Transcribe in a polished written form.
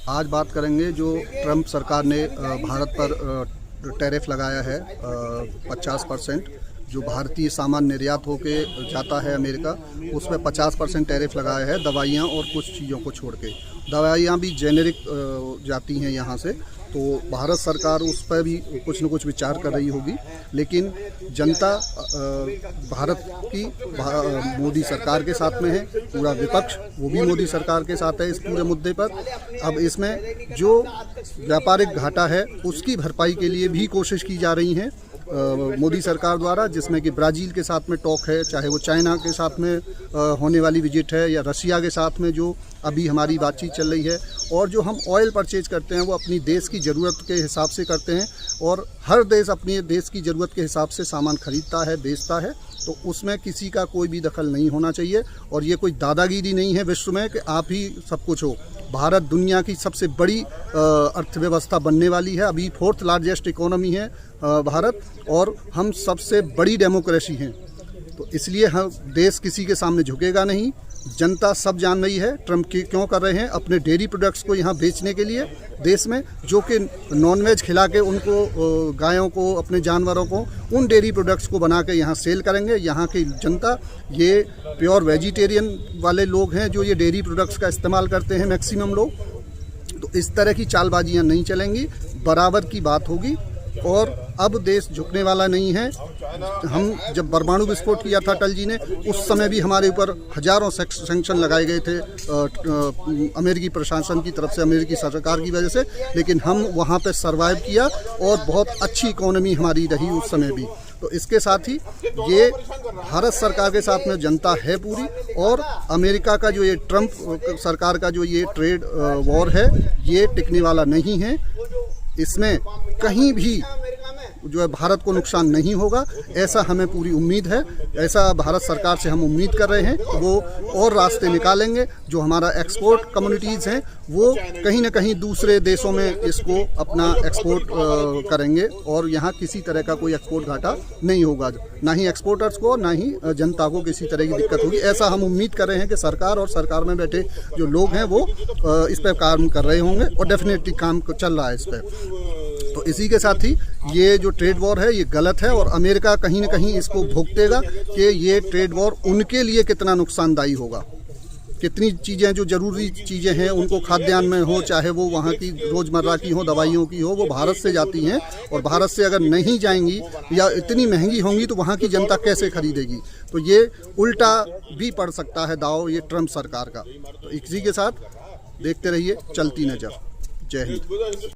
आज बात करेंगे जो ट्रंप सरकार ने भारत पर टैरिफ लगाया है 50%। जो भारतीय सामान निर्यात होके जाता है अमेरिका, उस पर 50% टैरिफ लगाया है, दवाइयाँ और कुछ चीज़ों को छोड़ के। दवाइयाँ भी जेनेरिक जाती हैं यहाँ से, तो भारत सरकार उस पर भी कुछ न कुछ विचार कर रही होगी। लेकिन जनता भारत की मोदी सरकार के साथ में है, पूरा विपक्ष वो भी मोदी सरकार के साथ है इस पूरे मुद्दे पर। अब इसमें जो व्यापारिक घाटा है उसकी भरपाई के लिए भी कोशिश की जा रही है मोदी सरकार द्वारा, जिसमें कि ब्राज़ील के साथ में टॉक है, चाहे वो चाइना के साथ में होने वाली विजिट है, या रशिया के साथ में जो अभी हमारी बातचीत चल रही है। और जो हम ऑयल परचेज करते हैं वो अपनी देश की ज़रूरत के हिसाब से करते हैं, और हर देश अपनी देश की ज़रूरत के हिसाब से सामान खरीदता है, बेचता है, तो उसमें किसी का कोई भी दखल नहीं होना चाहिए। और ये कोई दादागिरी नहीं है विश्व में कि आप ही सब कुछ हो। भारत दुनिया की सबसे बड़ी अर्थव्यवस्था बनने वाली है, अभी 4th लार्जेस्ट इकोनॉमी है भारत, और हम सबसे बड़ी डेमोक्रेसी हैं। तो इसलिए हम देश किसी के सामने झुकेगा नहीं। जनता सब जान रही है ट्रंप क्यों कर रहे हैं, अपने डेयरी प्रोडक्ट्स को यहाँ बेचने के लिए देश में, जो कि नॉनवेज खिला के उनको, गायों को, अपने जानवरों को उन डेयरी प्रोडक्ट्स को बना के यहाँ सेल करेंगे। यहाँ की जनता ये प्योर वेजिटेरियन वाले लोग हैं जो ये डेयरी प्रोडक्ट्स का इस्तेमाल करते हैं मैक्सिमम लोग। तो इस तरह की चालबाजियाँ नहीं चलेंगी, बराबर की बात होगी। और अब देश झुकने वाला नहीं है। हम जब परमाणु विस्फोट किया था अटल जी ने, उस समय भी हमारे ऊपर हजारों सैंक्शन लगाए गए थे अमेरिकी प्रशासन की तरफ से, अमेरिकी सरकार की वजह से, लेकिन हम वहाँ पे सरवाइव किया और बहुत अच्छी इकोनॉमी हमारी रही उस समय भी। तो इसके साथ ही ये भारत सरकार के साथ में जनता है पूरी, और अमेरिका का जो ये ट्रंप सरकार का जो ये ट्रेड वॉर है ये टिकने वाला नहीं है। इसमें कहीं भी जो है भारत को नुकसान नहीं होगा, ऐसा हमें पूरी उम्मीद है। ऐसा भारत सरकार से हम उम्मीद कर रहे हैं। वो और रास्ते निकालेंगे। जो हमारा एक्सपोर्ट कम्युनिटीज़ हैं वो कहीं ना कहीं दूसरे देशों में इसको अपना एक्सपोर्ट करेंगे, और यहाँ किसी तरह का कोई एक्सपोर्ट घाटा नहीं होगा, ना ही एक्सपोर्टर्स को, ना ही जनता को किसी तरह की दिक्कत होगी। ऐसा हम उम्मीद कर रहे हैं कि सरकार और सरकार में बैठे जो लोग हैं वो इस पर काम कर रहे होंगे, और डेफिनेटली काम चल रहा है इस पर। तो इसी के साथ ही ये जो ट्रेड वॉर है ये गलत है, और अमेरिका कहीं ना कहीं इसको भुगतेगा कि ये ट्रेड वॉर उनके लिए कितना नुकसानदायी होगा। कितनी चीज़ें जो ज़रूरी चीज़ें हैं उनको, खाद्यान्न में हो, चाहे वो वहाँ की रोज़मर्रा की हो, दवाइयों की हो, वो भारत से जाती हैं, और भारत से अगर नहीं जाएंगी या इतनी महंगी होंगी तो वहाँ की जनता कैसे खरीदेगी। तो ये उल्टा भी पड़ सकता है दाव ये ट्रंप सरकार का। तो इसी के साथ देखते रहिए चलती नज़र। जय हिंद।